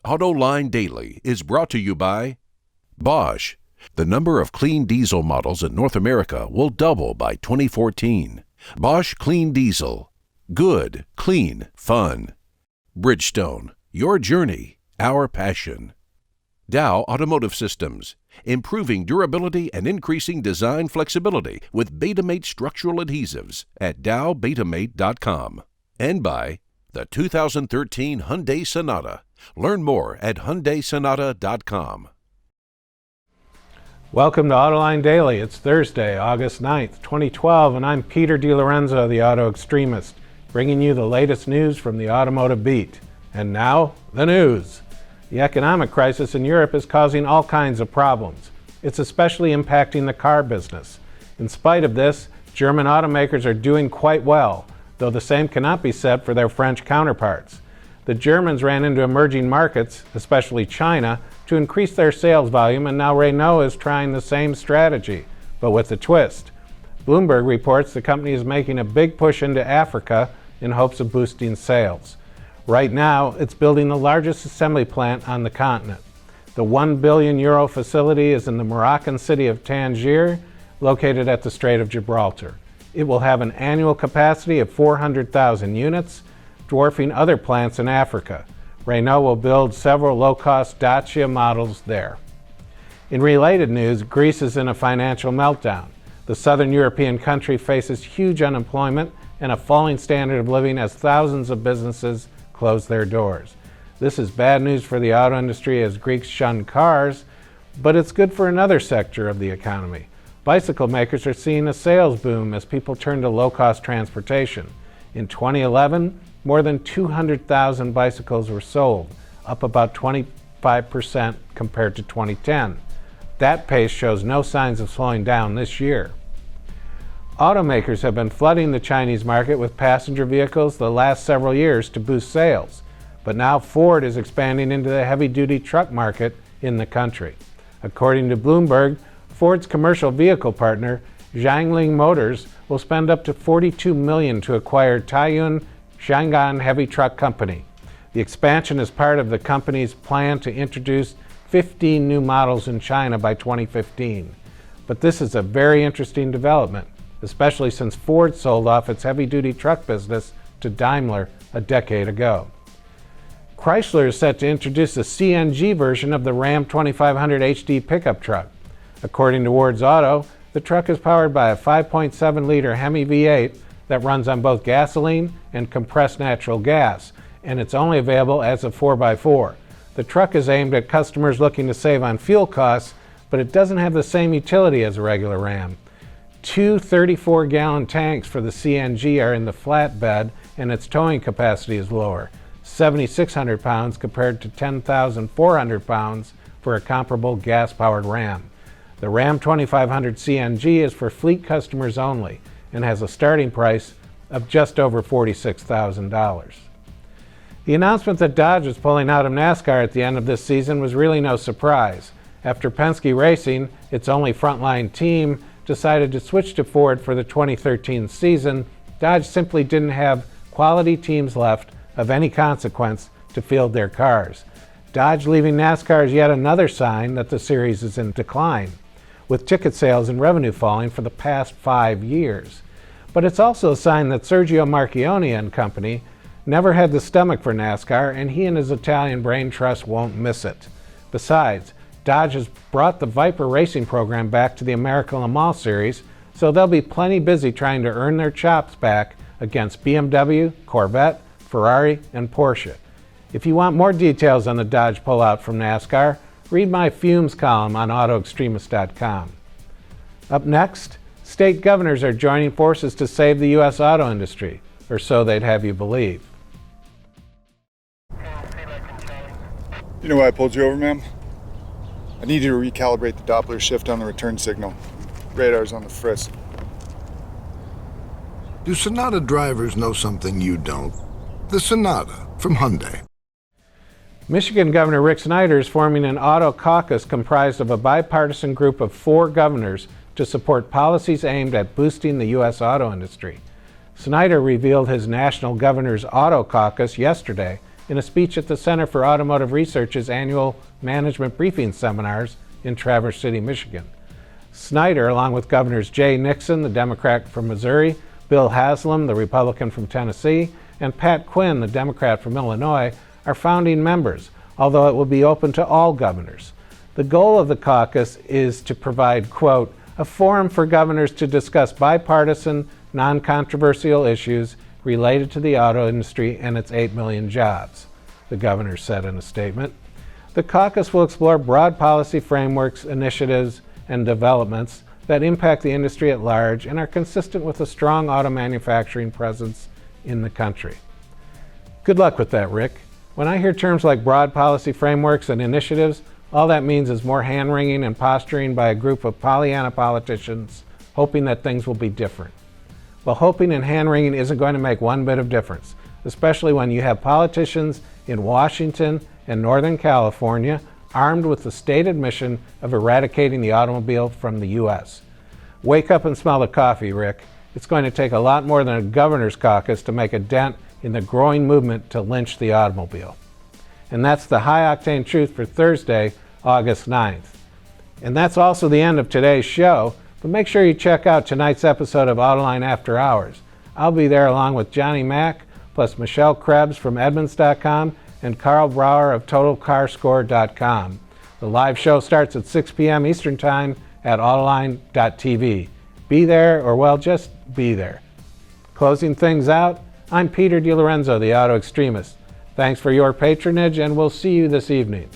Autoline Daily is brought to you by Bosch. The number of clean diesel models in North America will double by 2014. Bosch Clean Diesel. Good, clean, fun. Bridgestone. Your journey, our passion. Dow Automotive Systems. Improving durability and increasing design flexibility with Betamate structural adhesives at dowbetamate.com. And by the 2013 Hyundai Sonata. Learn more at HyundaiSonata.com. Welcome to Autoline Daily. It's Thursday, August 9th, 2012, and I'm Peter De Lorenzo, the Auto Extremist, bringing you the latest news from the automotive beat. And now, the news. The economic crisis in Europe is causing all kinds of problems. It's especially impacting the car business. In spite of this, German automakers are doing quite well, though the same cannot be said for their French counterparts. The Germans ran into emerging markets, especially China, to increase their sales volume, and now Renault is trying the same strategy, but with a twist. Bloomberg reports the company is making a big push into Africa in hopes of boosting sales. Right now, it's building the largest assembly plant on the continent. The €1 billion facility is in the Moroccan city of Tangier, located at the Strait of Gibraltar. It will have an annual capacity of 400,000 units, dwarfing other plants in Africa. Renault will build several low-cost Dacia models there. In related news, Greece is in a financial meltdown. The southern European country faces huge unemployment and a falling standard of living as thousands of businesses close their doors. This is bad news for the auto industry as Greeks shun cars, but it's good for another sector of the economy. Bicycle makers are seeing a sales boom as people turn to low-cost transportation. In 2011, more than 200,000 bicycles were sold, up about 25% compared to 2010. That pace shows no signs of slowing down this year. Automakers have been flooding the Chinese market with passenger vehicles the last several years to boost sales, but now Ford is expanding into the heavy-duty truck market in the country. According to Bloomberg, Ford's commercial vehicle partner, Jiangling Motors, will spend up to $42 million to acquire Taiyuan Changan heavy truck company. The expansion is part of the company's plan to introduce 15 new models in China by 2015. But this is a very interesting development, especially since Ford sold off its heavy-duty truck business to Daimler a decade ago. Chrysler is set to introduce a CNG version of the Ram 2500 HD pickup truck. According to Ward's Auto, the truck is powered by a 5.7-liter Hemi V8 that runs on both gasoline and compressed natural gas, and it's only available as a 4x4. The truck is aimed at customers looking to save on fuel costs, but it doesn't have the same utility as a regular Ram. Two 34-gallon tanks for the CNG are in the flatbed, and its towing capacity is lower, 7,600 pounds compared to 10,400 pounds for a comparable gas-powered Ram. The Ram 2500 CNG is for fleet customers only and has a starting price of just over $46,000. The announcement that Dodge is pulling out of NASCAR at the end of this season was really no surprise. After Penske Racing, its only frontline team, decided to switch to Ford for the 2013 season, Dodge simply didn't have quality teams left of any consequence to field their cars. Dodge leaving NASCAR is yet another sign that the series is in decline, with ticket sales and revenue falling for the past 5 years. But it's also a sign that Sergio Marchionne and company never had the stomach for NASCAR, and he and his Italian brain trust won't miss it. Besides, Dodge has brought the Viper racing program back to the American Le Mans Series, so they'll be plenty busy trying to earn their chops back against BMW, Corvette, Ferrari, and Porsche. If you want more details on the Dodge pullout from NASCAR, read my Fumes column on AutoExtremist.com. Up next, state governors are joining forces to save the U.S. auto industry, or so they'd have you believe. You know why I pulled you over, ma'am? I need you to recalibrate the Doppler shift on the return signal. Radar's on the frisk. Do Sonata drivers know something you don't? The Sonata from Hyundai. Michigan Governor Rick Snyder is forming an auto caucus comprised of a bipartisan group of 4 governors to support policies aimed at boosting the U.S. auto industry. Snyder revealed his National Governors Auto Caucus yesterday in a speech at the Center for Automotive Research's annual management briefing seminars in Traverse City, Michigan. Snyder, along with Governors Jay Nixon, the Democrat from Missouri, Bill Haslam, the Republican from Tennessee, and Pat Quinn, the Democrat from Illinois, are founding members, although it will be open to all governors. The goal of the caucus is to provide, quote, a forum for governors to discuss bipartisan, non-controversial issues related to the auto industry and its 8 million jobs, the governor said in a statement. The caucus will explore broad policy frameworks, initiatives, and developments that impact the industry at large and are consistent with a strong auto manufacturing presence in the country. Good luck with that, Rick. When I hear terms like broad policy frameworks and initiatives, all that means is more hand-wringing and posturing by a group of Pollyanna politicians hoping that things will be different. Well, hoping and hand-wringing isn't going to make one bit of difference, especially when you have politicians in Washington and Northern California armed with the stated mission of eradicating the automobile from the U.S. Wake up and smell the coffee, Rick. It's going to take a lot more than a governor's caucus to make a dent in the growing movement to lynch the automobile. And that's the high-octane truth for Thursday, August 9th. And that's also the end of today's show, but make sure you check out tonight's episode of Autoline After Hours. I'll be there along with Johnny Mack, plus Michelle Krebs from Edmunds.com and Carl Brower of TotalCarScore.com. The live show starts at 6 p.m. Eastern Time at Autoline.tv. Be there, or well, just be there. Closing things out, I'm Peter De Lorenzo, the Auto Extremist. Thanks for your patronage, and we'll see you this evening.